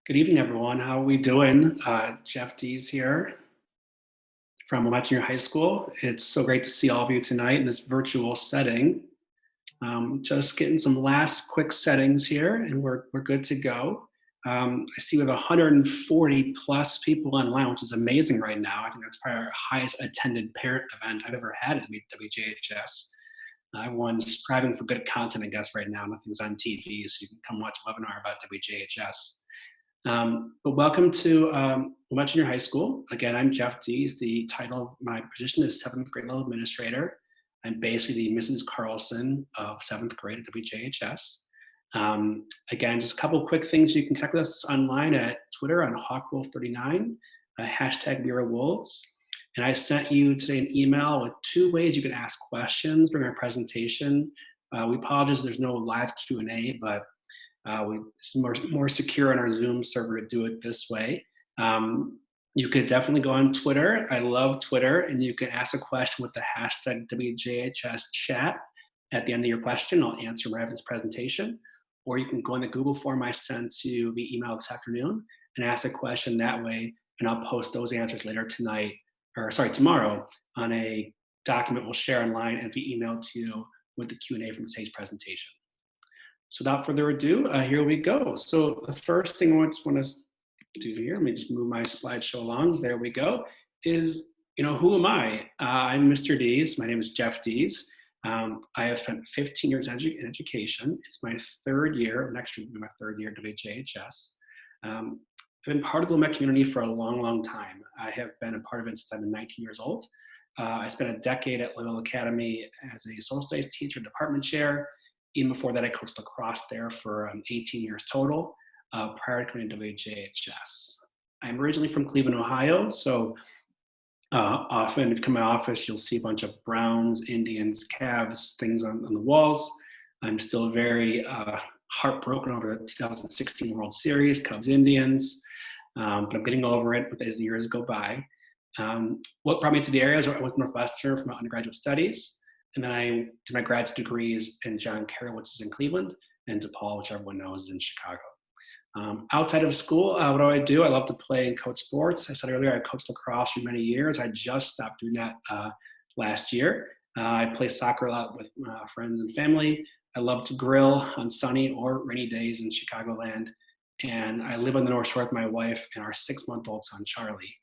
Good evening, everyone. How are we doing? Jeff Dees here from Wilmette High School. It's so great to see all of you tonight in this virtual setting. Just getting some last quick settings here, and we're good to go. I see we have 140 plus people online, which is amazing right now. I think that's probably our highest attended parent event I've ever had at WJHS. Everyone's striving for good content, I guess, right now. Nothing's on TV, so you can come watch a webinar about WJHS. But welcome to Wilmette High School. Again, I'm Jeff Dees. The title of my position is 7th grade level administrator. I'm basically the Mrs. Carlson of 7th grade at WJHS. Again, just a couple quick things. You can connect with us online at Twitter on HawkWolf39, hashtag WeAreWolves. And I sent you today an email with 2 ways you can ask questions during our presentation. We apologize there's no live Q&A, but it's more secure on our Zoom server to do it this way. You could definitely go on Twitter. I love Twitter, and you can ask a question with the hashtag WJHS chat at the end of your question. I'll answer right after this presentation. Or you can go in the Google form I sent to you via email this afternoon and ask a question that way, and I'll post those answers later tonight, or sorry, tomorrow, on a document we'll share online and via email to you with the Q&A from today's presentation. So without further ado, here we go. So the first thing I just want to do here, let me just move my slideshow along. There we go. Is, who am I? I'm Mr. Dees. My name is Jeff Dees. I have spent 15 years in education. It's my 3rd year, next year will be my 3rd year at WJHS. I've been part of the Wilmette community for a long, long time. I have been a part of it since I've been 19 years old. I spent a decade at Loyola Academy as a social studies teacher, department chair. Even before that, I coached lacrosse there for 18 years total, prior to coming to WJHS. I'm originally from Cleveland, Ohio, so often if you come to my office, you'll see a bunch of Browns, Indians, Cavs, things on the walls. I'm still very heartbroken over the 2016 World Series, Cubs, Indians, but I'm getting over it as the years go by. What brought me to the area is I went to Northwestern for my undergraduate studies. And then I did my graduate degrees in John Carroll, which is in Cleveland, and DePaul, which everyone knows is in Chicago. Outside of school, what do? I love to play and coach sports. I said earlier, I coached lacrosse for many years. I just stopped doing that last year. I play soccer a lot with friends and family. I love to grill on sunny or rainy days in Chicagoland. And I live on the North Shore with my wife and our 6-month-old son, Charlie.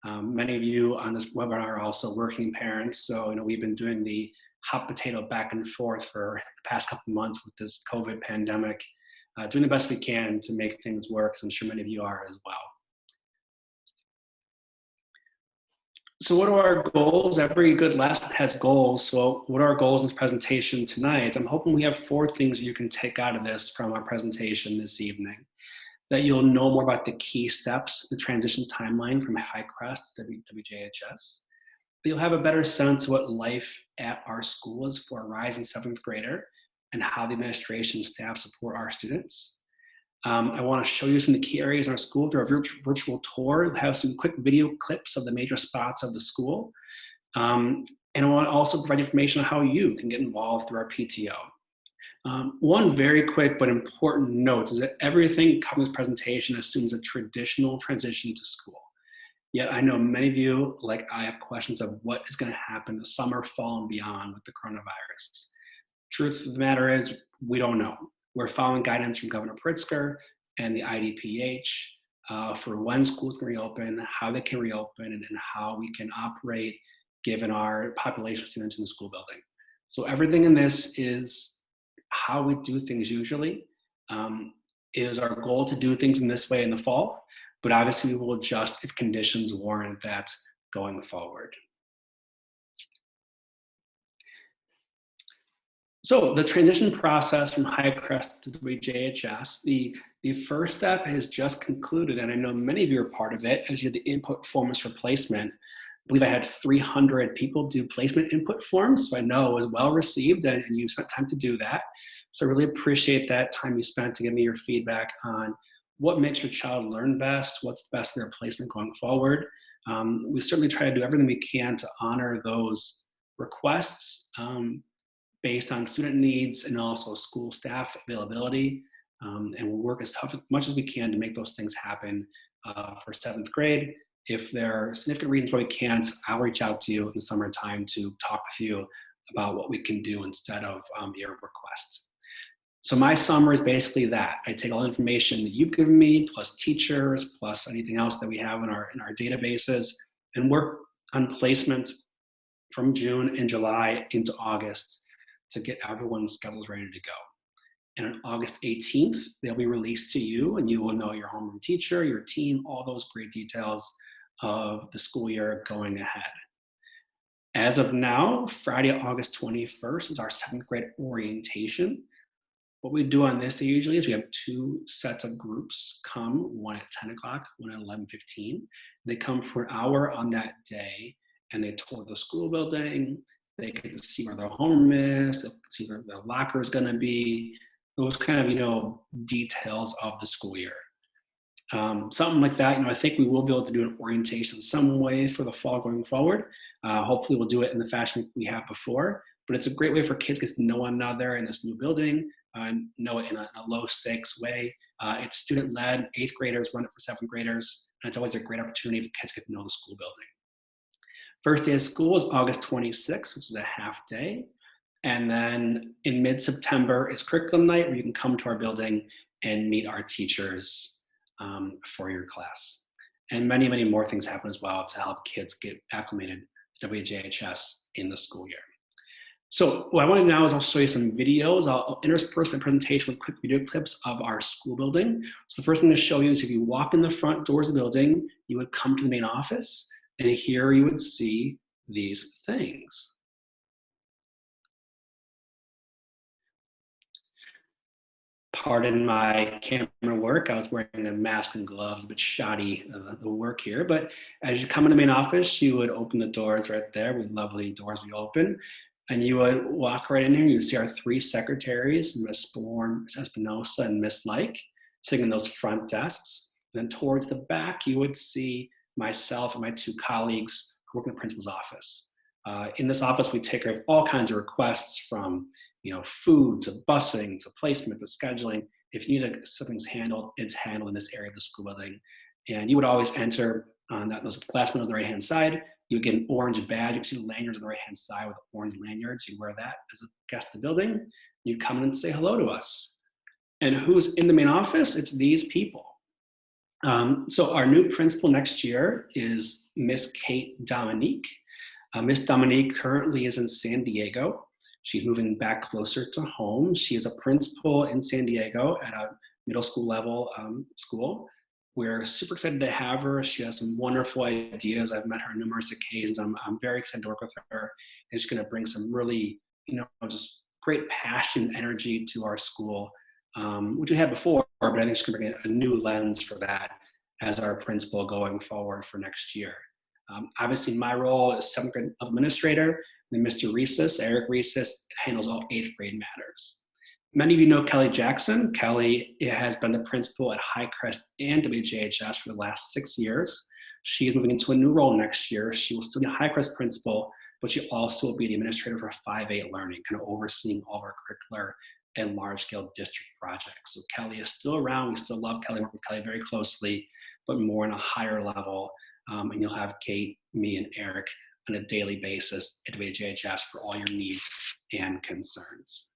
Many of you on this webinar are also working parents. So, we've been doing the hot potato back and forth for the past couple of months with this COVID pandemic, doing the best we can to make things work. So I'm sure many of you are as well. So what are our goals? Every good lesson has goals. So what are our goals in this presentation tonight? I'm hoping we have 4 things you can take out of this from our presentation this evening. That you'll know more about the key steps, the transition timeline from Highcrest to WJHS. You'll have a better sense of what life at our school is for a rising 7th grader and how the administration and staff support our students. I want to show you some of the key areas in our school through our virtual tour. We'll have some quick video clips of the major spots of the school. And I want to also provide information on how you can get involved through our PTO. One very quick but important note is that everything covered in this presentation assumes a traditional transition to school. Yet I know many of you, like I, have questions of what is going to happen this summer, fall, and beyond with the coronavirus. Truth of the matter is, we don't know. We're following guidance from Governor Pritzker and the IDPH for when schools can reopen, how they can reopen, and how we can operate given our population of students in the school building. So everything in this is how we do things usually. It is our goal to do things in this way in the fall, but obviously we will adjust if conditions warrant that going forward. So the transition process from Highcrest to WJHS, the first step has just concluded, and I know many of you are part of it, as you had the input forms for placement. I believe I had 300 people do placement input forms, so I know it was well received and you spent time to do that. So I really appreciate that time you spent to give me your feedback on what makes your child learn best, what's the best for their placement going forward. We certainly try to do everything we can to honor those requests based on student needs and also school staff availability. And we'll work as much as we can to make those things happen for 7th grade. If there are significant reasons why we can't, I'll reach out to you in the summertime to talk with you about what we can do instead of your request. So my summer is basically that. I take all the information that you've given me, plus teachers, plus anything else that we have in our databases, and work on placement from June and July into August to get everyone's schedules ready to go. And on August 18th, they'll be released to you, and you will know your homeroom teacher, your team, all those great details of the school year going ahead. As of now, Friday, August 21st is our 7th grade orientation. What we do on this day usually is we have 2 sets of groups come, one at 10 o'clock, one at 11:15. They come for an hour on that day, and they tour the school building. They get to see where their homeroom is, see where their locker is going to be, those kind of, details of the school year. Something like that, I think we will be able to do an orientation some way for the fall going forward. Hopefully we'll do it in the fashion we have before, but it's a great way for kids to get to know one another in this new building, know it in a low stakes way. It's student led, 8th graders run it for 7th graders, and it's always a great opportunity for kids to get to know the school building. First day of school is August 26th, which is a half day. And then in mid-September is curriculum night, where you can come to our building and meet our teachers for your class. And many, many more things happen as well to help kids get acclimated to WJHS in the school year. So what I want to do now is I'll show you some videos. I'll intersperse my presentation with quick video clips of our school building. So the first thing to show you is if you walk in the front doors of the building, you would come to the main office, and here you would see these things. Pardon my camera work. I was wearing a mask and gloves, a bit shoddy the work here. But as you come in the main office, you would open the doors right there with lovely doors we open. And you would walk right in here. You see our 3 secretaries, Miss Bourne, Miss Espinosa, and Miss Like, sitting in those front desks. And then towards the back, you would see myself and my 2 colleagues who work in the principal's office. In this office, we take care of all kinds of requests from food to busing to placement to scheduling. If you need something's handled, it's handled in this area of the school building. And you would always enter on those class windows on the right-hand side. You would get an orange badge. You see the lanyards on the right-hand side with orange lanyards. You wear that as a guest of the building. You'd come in and say hello to us. And who's in the main office? It's these people. So our new principal next year is Miss Kate Dominique. Miss Dominique currently is in San Diego. She's moving back closer to home. She is a principal in San Diego at a middle school level school. We're super excited to have her. She has some wonderful ideas. I've met her on numerous occasions. I'm very excited to work with her. And she's going to bring some really, just great passion and energy to our school, which we had before, but I think she's going to bring a new lens for that as our principal going forward for next year. Obviously, my role is 7th grade administrator, and Mr. Reeses, Eric Reeses, handles all 8th grade matters. Many of you know Kelly Jackson. Kelly has been the principal at Highcrest and WJHS for the last 6 years. She is moving into a new role next year. She will still be a Highcrest principal, but she also will be the administrator for 5A learning, kind of overseeing all of our curricular and large-scale district projects. So Kelly is still around. We still love Kelly, work with Kelly very closely, but more on a higher level. And you'll have Kate, me, and Eric on a daily basis at WJHS for all your needs and concerns.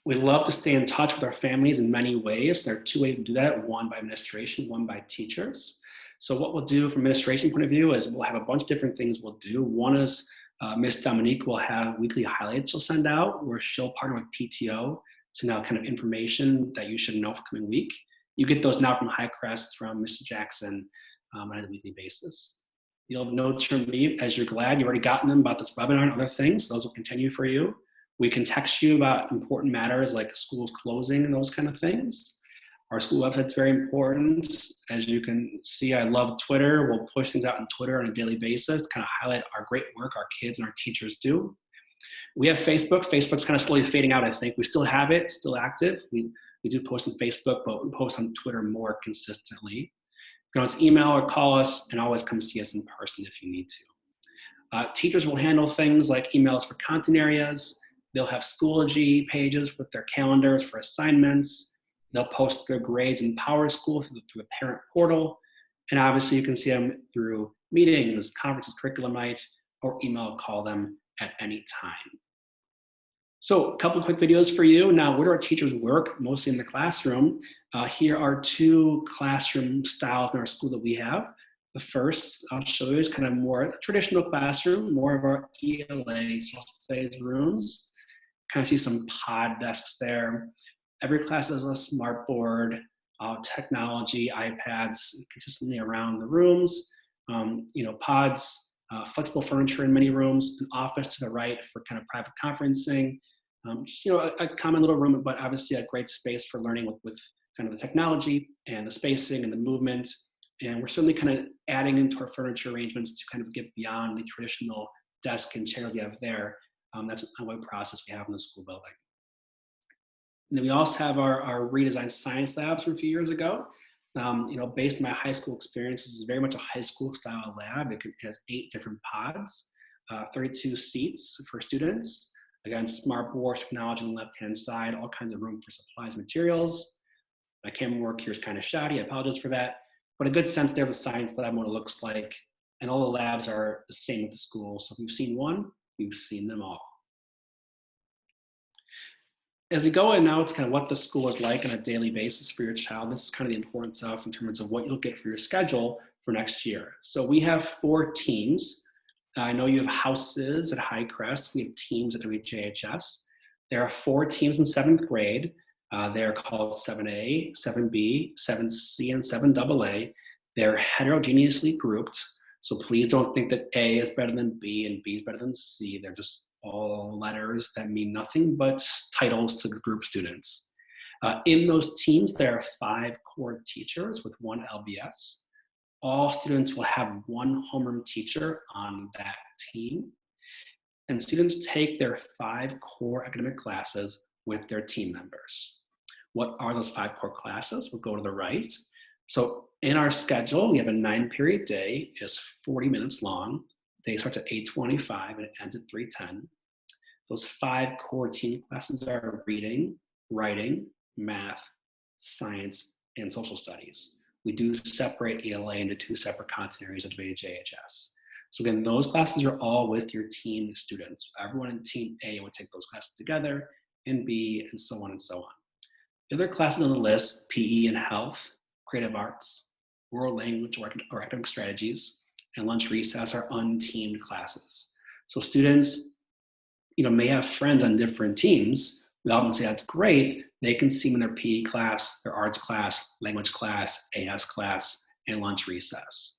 We love to stay in touch with our families in many ways. There are 2 ways to do that, one by administration, one by teachers. So what we'll do from administration point of view is we'll have a bunch of different things we'll do. One is Miss Dominique will have weekly highlights she'll send out where she'll partner with PTO, send out kind of information that you should know for the coming week. You get those now from Highcrest, from Mr. Jackson on a weekly basis. You'll have notes from me as you're glad you've already gotten them about this webinar and other things. Those will continue for you. We can text you about important matters like schools closing and those kind of things. Our school website's very important. As you can see, I love Twitter. We'll push things out on Twitter on a daily basis to kind of highlight our great work our kids and our teachers do. We have Facebook. Facebook's kind of slowly fading out, I think. We still have it, still active. We do post on Facebook, but we post on Twitter more consistently. You can always email or call us, and always come see us in person if you need to. Teachers will handle things like emails for content areas. They'll have Schoology pages with their calendars for assignments. They'll post their grades in PowerSchool through the parent portal. And obviously you can see them through meetings, conferences, curriculum night, or email call them at any time. So a couple quick videos for you. Now, where do our teachers work? Mostly in the classroom. Here are two classroom styles in our school that we have. The first I'll show you is kind of more traditional classroom, more of our ELA, social studies rooms. Kind of see some pod desks there. Every class has a smart board, technology, iPads consistently around the rooms. Pods, flexible furniture in many rooms, an office to the right for kind of private conferencing. A common little room, but obviously a great space for learning with kind of the technology and the spacing and the movement. And we're certainly kind of adding into our furniture arrangements to kind of get beyond the traditional desk and chair we have there. That's a web process we have in the school building. And then we also have our redesigned science labs from a few years ago. Based on my high school experience, this is very much a high school style lab. It has 8 different pods, 32 seats for students. Again, smart board technology on the left-hand side, all kinds of room for supplies and materials. My camera work here is kind of shoddy, I apologize for that. But a good sense there of the science lab and what it looks like. And all the labs are the same at the school. So if you've seen one, you've seen them all. As we go in now, it's kind of what the school is like on a daily basis for your child. This is kind of the important stuff in terms of what you'll get for your schedule for next year. So we have 4 teams. I know you have houses at Highcrest. We have teams at WJHS. There are 4 teams in 7th grade. They're called 7A, 7B, 7C, and 7AA. They're heterogeneously grouped. So please don't think that A is better than B and B is better than C. They're just all letters that mean nothing but titles to group students. In those teams, there are 5 core teachers with 1 LBS. All students will have 1 homeroom teacher on that team. And students take their 5 core academic classes with their team members. What are those 5 core classes? We'll go to the right. So in our schedule, we have a 9-period day. It's 40 minutes long. Day starts at 8:25 and it ends at 3:10. Those 5 core team classes are reading, writing, math, science, and social studies. We do separate ELA into 2 separate content areas at WJHS. So again, those classes are all with your team students. Everyone in team A would take those classes together, and B, and so on and so on. The other classes on the list, PE and health, creative arts, world language or academic strategies, and lunch recess are unteamed classes. So students may have friends on different teams. We often say that's great. They can see them in their PE class, their arts class, language class, AS class, and lunch recess.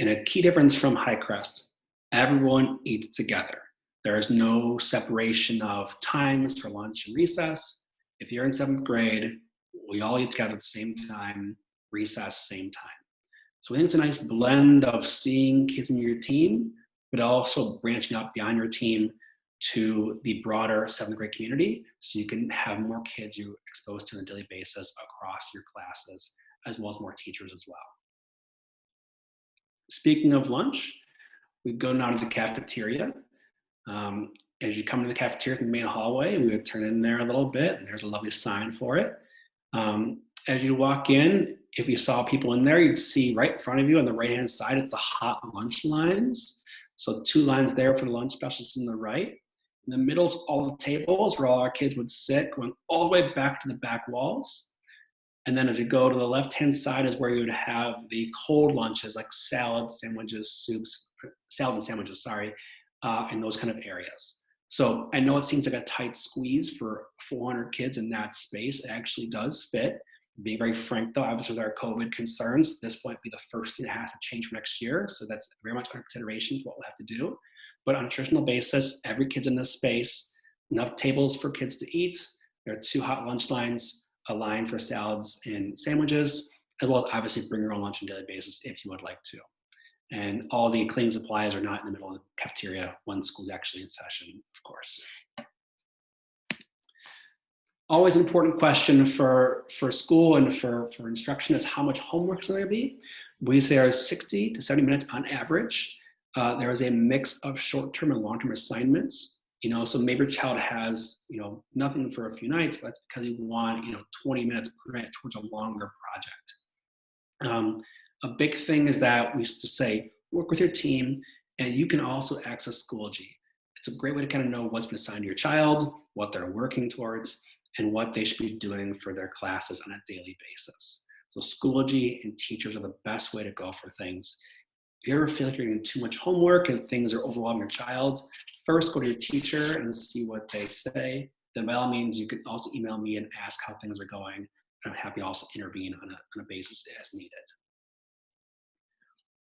And a key difference from Highcrest, everyone eats together. There is no separation of times for lunch and recess. If you're in 7th grade, we all eat together at the same time, recess, same time. So I think it's a nice blend of seeing kids in your team, but also branching out beyond your team to the broader 7th grade community, so you can have more kids you're exposed to on a daily basis across your classes, as well as more teachers as well. Speaking of lunch, we go now to the cafeteria. As you come to the cafeteria from the main hallway, we would turn in there a little bit, and there's a lovely sign for it. As you walk in, if you saw people in there, you'd see right in front of you on the right-hand side at the hot lunch lines. So 2 lines there for the lunch specialists on the right. In the middle is all the tables where all our kids would sit, going all the way back to the back walls. And then as you go to the left-hand side is where you would have the cold lunches like salads, sandwiches, soups, salads and sandwiches, sorry, in those kind of areas. So I know it seems like a tight squeeze for 400 kids in that space. It actually does fit. Being very frank though, obviously with our COVID concerns, this might be the first thing that has to change for next year. So that's very much under consideration for what we'll have to do. But on a traditional basis, every kid's in this space, enough tables for kids to eat. There are 2 hot lunch lines, a line for salads and sandwiches, as well as obviously bring your own lunch on a daily basis if you would like to. And all the cleaning supplies are not in the middle of the cafeteria when school's actually in session, of course. Always an important question for school and for instruction is how much homework is going to be. We say are 60 to 70 minutes on average. There is a mix of short-term and long-term assignments So maybe your child has, nothing for a few nights, but because you want, 20 minutes per night towards a longer project. A big thing is that we used to say, work with your team, and you can also access Schoology. It's a great way to kind of know what's been assigned to your child, what they're working towards, and what they should be doing for their classes on a daily basis. So Schoology and teachers are the best way to go for things. If you ever feel like you're getting too much homework and things are overwhelming your child, first go to your teacher and see what they say. Then by all means, you can also email me and ask how things are going. And I'm happy to also intervene on a basis as needed.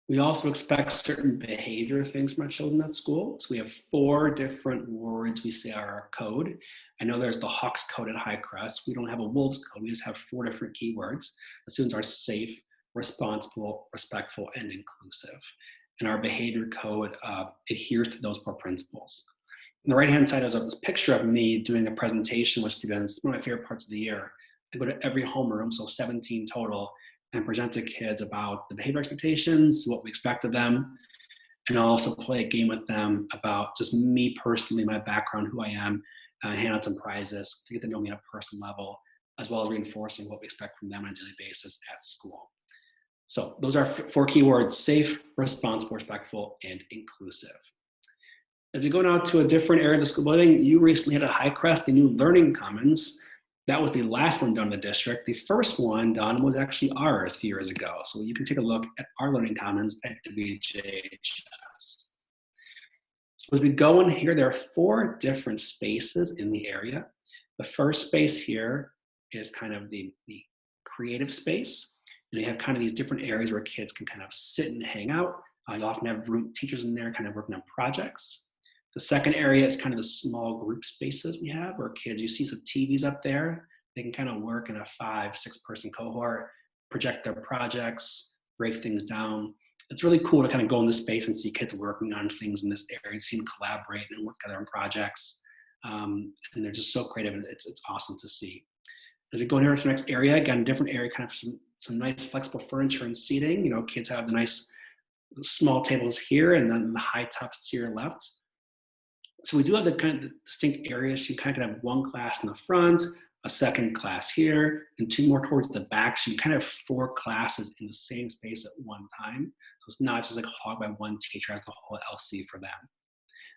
We also expect certain behavior things from our children at school. So we have 4 different words we say are our code. I know there's the Hawks code at High Crest. We don't have a Wolves code. We just have 4 different keywords. The students are safe, responsible, respectful, and inclusive. And our behavior code adheres to those 4 principles. On the right-hand side is this picture of me doing a presentation with students, one of my favorite parts of the year. I go to every homeroom, so 17 total, and present to kids about the behavior expectations, what we expect of them, and I'll also play a game with them about just me personally, my background, who I am, hand out some prizes to get to know me on a personal level, as well as reinforcing what we expect from them on a daily basis at school. So those are 4 keywords: safe, responsible, respectful, and inclusive. As we go now to a different area of the school building, you recently had a High Crest, the new Learning Commons. That was the last one done in the district. The first one done was actually ours a few years ago. So you can take a look at our Learning Commons at WJHS. So as we go in here, there are 4 different spaces in the area. The first space here is kind of the creative space. And you have kind of these different areas where kids can kind of sit and hang out. You often have teachers in there kind of working on projects. The second area is kind of the small group spaces we have where kids, you see some TVs up there, they can kind of work in a 5-6 person cohort, project their projects, break things down. It's really cool to kind of go in this space and see kids working on things in this area and see them collaborate and work together on projects. And they're just so creative, and it's awesome to see. As we go in here to the next area, again, different area, kind of some nice flexible furniture and seating. Kids have the nice small tables here and then the high tops to your left. So we do have the kind of distinct areas. You kind of have 1 class in the front, a second class here, and 2 more towards the back. So you kind of have 4 classes in the same space at one time. So it's not just like hogged by one teacher as the whole LC for them.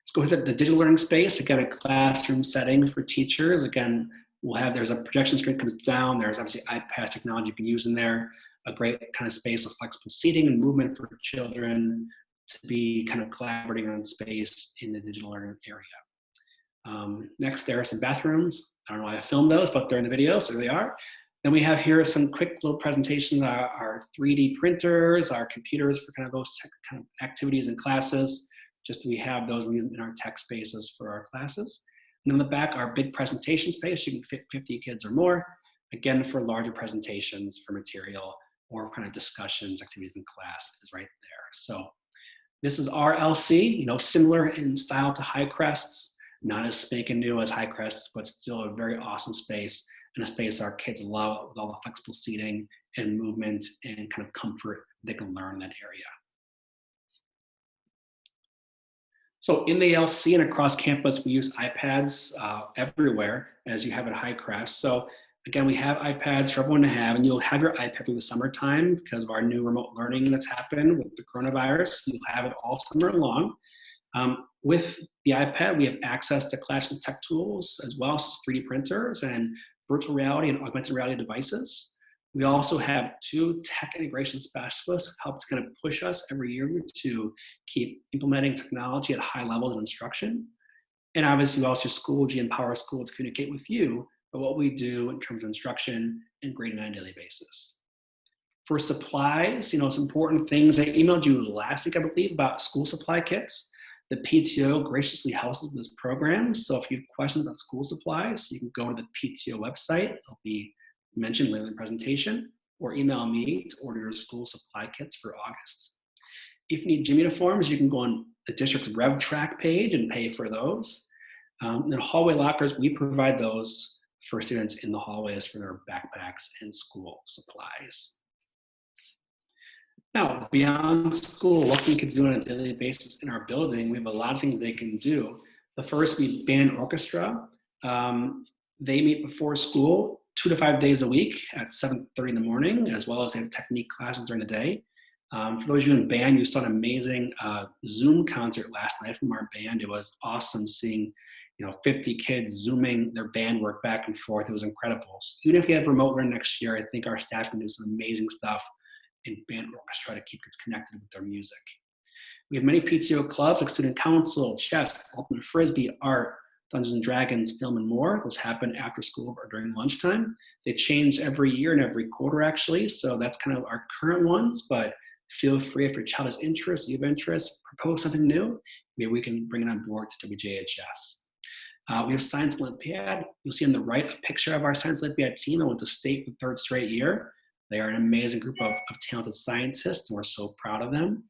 Let's go to the digital learning space. Again, a classroom setting for teachers. Again, there's a projection screen that comes down. There's obviously iPad technology you can use in there. A great kind of space of flexible seating and movement for children to be kind of collaborating on space in the digital learning area. Next, there are some bathrooms. I don't know why I filmed those, but they're in the video, so there they are. Then we have here some quick little presentations, our 3D printers, our computers for kind of those kind of activities and classes, just so we have those in our tech spaces for our classes. And in the back, our big presentation space, you can fit 50 kids or more, again, for larger presentations, for material, or kind of discussions, activities in class is right there. So this is our LC, similar in style to High Crests, not as spanking new as High Crests, but still a very awesome space, and a space our kids love with all the flexible seating and movement and kind of comfort they can learn in that area. So in the LC and across campus, we use iPads everywhere, as you have at High Crest. So again, we have iPads for everyone to have, and you'll have your iPad through the summertime because of our new remote learning that's happened with the coronavirus. You'll have it all summer long. With the iPad, we have access to classroom tech tools as well as 3D printers and virtual reality and augmented reality devices. We also have 2 tech integration specialists who help to kind of push us every year to keep implementing technology at high levels of instruction. And obviously, we also use Schoology and Power School to communicate with you about what we do in terms of instruction and grading on a daily basis. For supplies, some important things. I emailed you last week, I believe, about school supply kits. The PTO graciously helps with this program. So if you have questions about school supplies, you can go to the PTO website. It'll be mentioned later in the presentation, or email me to order your school supply kits for August. If you need gym uniforms, you can go on the district RevTrack page and pay for those. And hallway lockers, we provide those for students in the hallways for their backpacks and school supplies. Now, beyond school, what can kids do on a daily basis in our building? We have a lot of things they can do. The first would be band orchestra. They meet before school 2 to 5 days a week at 7:30 in the morning, as well as they have technique classes during the day. For those of you in band, you saw an amazing Zoom concert last night from our band. It was awesome seeing 50 kids Zooming their band work back and forth. It was incredible. So even if we have remote learning next year, I think our staff can do some amazing stuff in band orchestra to keep kids connected with their music. We have many PTO clubs like student council, chess, ultimate frisbee, art, Dungeons and Dragons, film, and more. Those happen after school or during lunchtime. They change every year and every quarter, actually. So that's kind of our current ones, but feel free if your child has interest, you have interest, propose something new. Maybe we can bring it on board to WJHS. We have Science Olympiad. You'll see on the right a picture of our Science Olympiad team. I went to state for the third straight year. They are an amazing group of talented scientists, and we're so proud of them.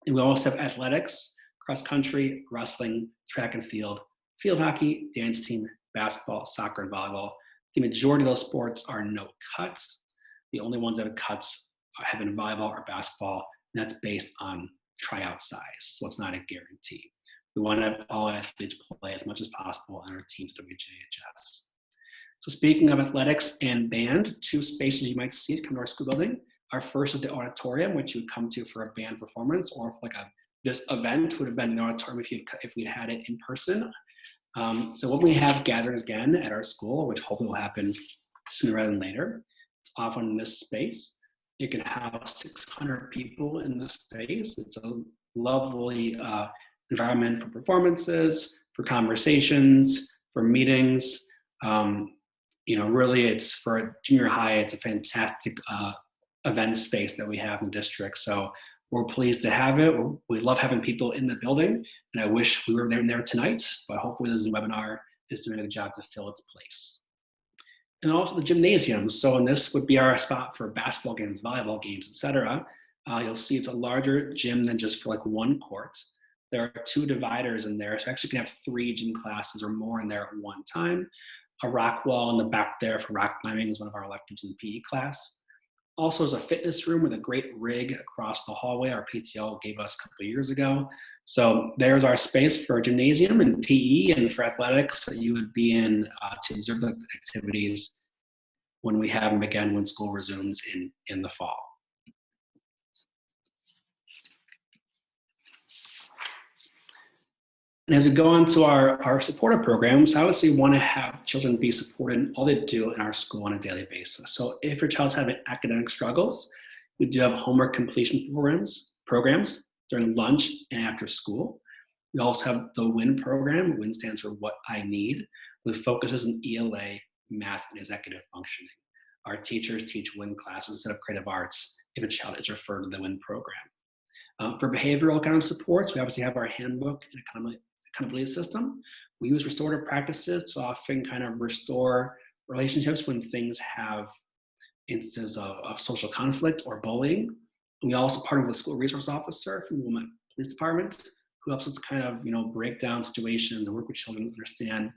And we also have athletics, cross country, wrestling, track and field hockey, dance team, basketball, soccer, and volleyball. The majority of those sports are no cuts. The only ones that have cuts have been volleyball or basketball, and that's based on tryout size, so it's not a guarantee. We want to have all athletes play as much as possible on our teams at WJHS. So speaking of athletics and band, 2 spaces you might see to come to our school building. Our first is the auditorium, which you would come to for a band performance, or if this event would have been in the auditorium if we'd had it in person. So when we have gatherings again at our school, which hopefully will happen sooner rather than later, it's often in this space. You can have 600 people in this space. It's a lovely environment for performances, for conversations, for meetings. Really it's for junior high, it's a fantastic event space that we have in the district. So we're pleased to have it. We love having people in the building, and I wish we were there tonight, but hopefully this webinar is doing a good job to fill its place. And also the gymnasium. So, and this would be our spot for basketball games, volleyball games, etc. You'll see it's a larger gym than just for one court. There are 2 dividers in there, so actually you can have 3 gym classes or more in there at one time. A rock wall in the back there for rock climbing is one of our electives in PE class. Also, is a fitness room with a great rig across the hallway our PTO gave us a couple of years ago. So there's our space for gymnasium and PE and for athletics that you would be in to observe the activities when we have them again when school resumes in the fall. And as we go on to our supportive programs, obviously we want to have children be supported in all they do in our school on a daily basis. So if your child's having academic struggles, we do have homework completion programs during lunch and after school. We also have the WIN program. WIN stands for What I Need, with focuses on ELA, math, and executive functioning. Our teachers teach WIN classes instead of creative arts if a child is referred to the WIN program. For behavioral kind of supports, we obviously have our handbook and accountability system. We use restorative practices to often kind of restore relationships when things have instances of social conflict or bullying. And we also partner with the school resource officer from the Wilmette Police Department, who helps us kind of break down situations and work with children to understand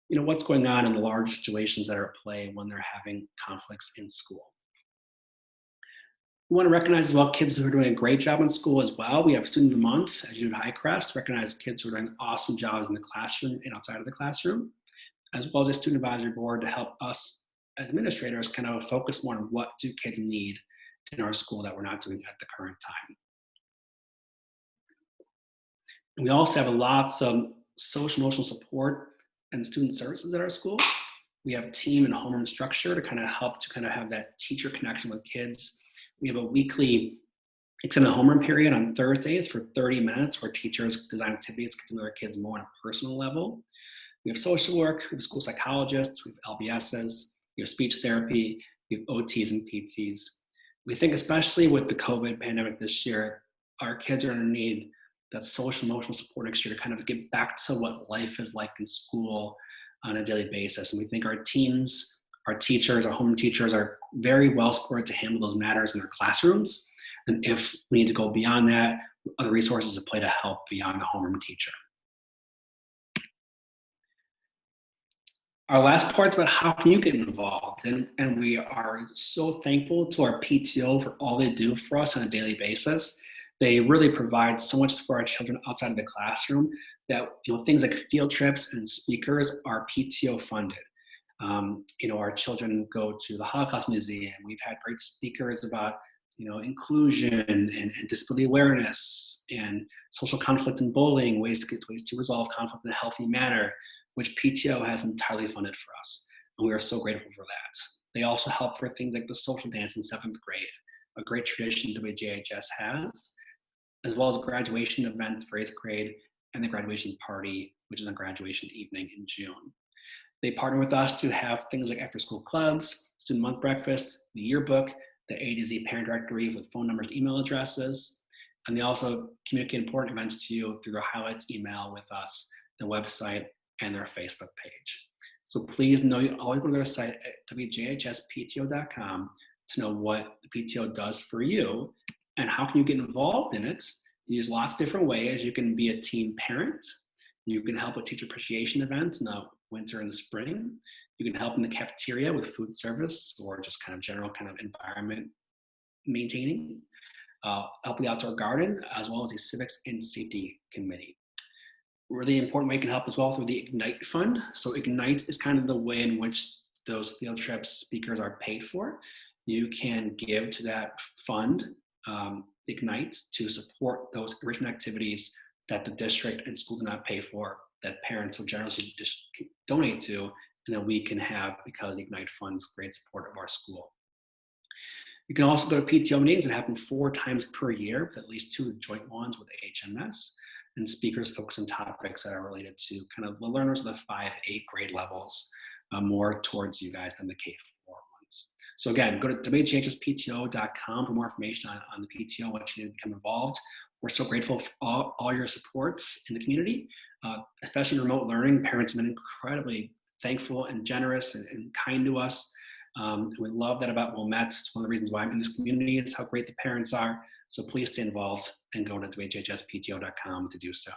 what's going on in the large situations that are at play when they're having conflicts in school. We want to recognize as well kids who are doing a great job in school as well. We have Student of the Month, as you do at Highcrest, recognize kids who are doing awesome jobs in the classroom and outside of the classroom, as well as a student advisory board to help us as administrators kind of focus more on what do kids need in our school that we're not doing at the current time. And we also have lots of social emotional support and student services at our school. We have team and homeroom structure to kind of help to kind of have that teacher connection with kids. We have a weekly extended homeroom period on Thursdays for 30 minutes where teachers design activities to get to know their kids more on a personal level. We have social work, we have school psychologists, we have LBSs, we have speech therapy, we have OTs and PTs. We think especially with the COVID pandemic this year, our kids are going to need that social emotional support next year to kind of get back to what life is like in school on a daily basis. And we think our teams, our teachers, our home teachers are very well supported to handle those matters in their classrooms. And if we need to go beyond that, other resources at play to help beyond the homeroom teacher. Our last part is about how can you get involved. And we are so thankful to our PTO for all they do for us on a daily basis. They really provide so much for our children outside of the classroom that, things like field trips and speakers are PTO funded. Our children go to the Holocaust Museum. We've had great speakers about, inclusion and disability awareness and social conflict and bullying, ways to resolve conflict in a healthy manner, which PTO has entirely funded for us. And we are so grateful for that. They also help for things like the social dance in 7th grade, a great tradition WJHS has, as well as graduation events for 8th grade and the graduation party, which is on graduation evening in June. They partner with us to have things like after-school clubs, student month breakfast, the yearbook, the A to Z parent directory with phone numbers, email addresses, and they also communicate important events to you through their highlights email with us, the website, and their Facebook page. So please know you always go to their site at WJHSPTO.com to know what the PTO does for you and how can you get involved in it. Use lots of different ways. You can be a teen parent. You can help with teacher appreciation events in the winter and the spring. You can help in the cafeteria with food service or just kind of general kind of environment maintaining. Help with the outdoor garden, as well as the civics and safety committee. Really important way you can help as well through the Ignite Fund. So Ignite is kind of the way in which those field trips speakers are paid for. You can give to that fund, Ignite, to support those enrichment activities that the district and school do not pay for, that parents will generously just donate to, and that we can have because the Ignite Fund's great support of our school. You can also go to PTO meetings that happen 4 times per year, with at least 2 joint ones with HMS, and speakers focus on topics that are related to kind of the learners of the 5, 8 grade levels, more towards you guys than the K-4 ones. So again, go to WJHSPTO.com for more information on the PTO, what you need to become involved. We're so grateful for all your supports in the community, especially remote learning. Parents have been incredibly thankful and generous and kind to us. And we love that about Wilmette. It's one of the reasons why I'm in this community is how great the parents are. So please stay involved and go to WJHSPTO.com to do so.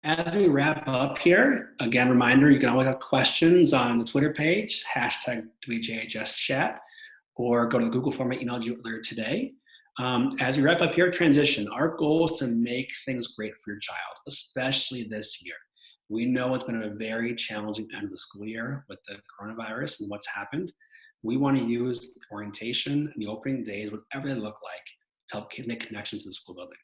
As we wrap up here, again, reminder, you can always have questions on the Twitter page, #WJHSchat, or go to the Google form I emailed you earlier today. As we wrap up here, transition. Our goal is to make things great for your child, especially this year. We know it's been a very challenging end of the school year with the coronavirus and what's happened. We want to use orientation and the opening days, whatever they look like, to help kids make connections to the school building.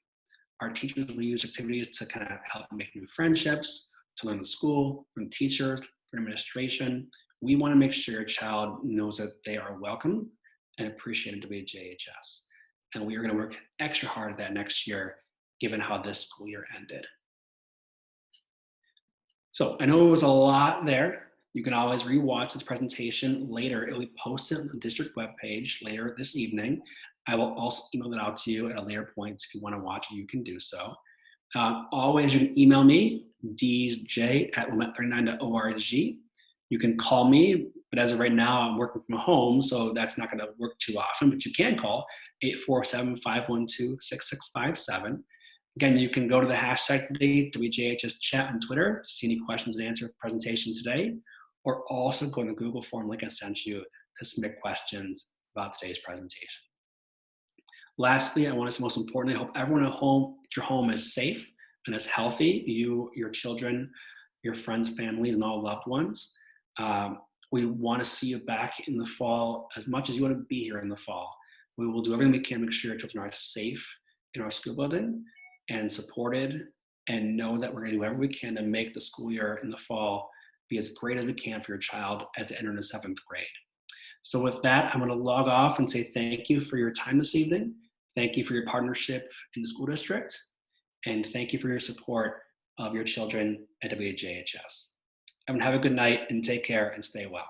Our teachers will use activities to kind of help make new friendships, to learn the school, from teachers, from administration. We want to make sure your child knows that they are welcome and appreciated at WJHS. And we are going to work extra hard at that next year, given how this school year ended. So I know it was a lot there. You can always rewatch this presentation later. It will be posted on the district webpage later this evening. I will also email it out to you at a later point. If you want to watch it, you can do so. Always, you can email me, deesj@wilmette39.org. You can call me, but as of right now, I'm working from home, so that's not going to work too often, but you can call 847-512-6657. Again, you can go to the hashtag today, WJHSchat on Twitter to see any questions and answer the presentation today, or also go to the Google form link I sent you to submit questions about today's presentation. Lastly, I want to say most importantly, I hope everyone at your home is safe and is healthy, you, your children, your friends, families, and all loved ones. We want to see you back in the fall as much as you want to be here in the fall. We will do everything we can to make sure your children are safe in our school building and supported, and know that we're going to do whatever we can to make the school year in the fall be as great as we can for your child as they enter into 7th grade. So with that, I'm going to log off and say thank you for your time this evening. Thank you for your partnership in the school district, and thank you for your support of your children at WJHS. Everyone have a good night and take care and stay well.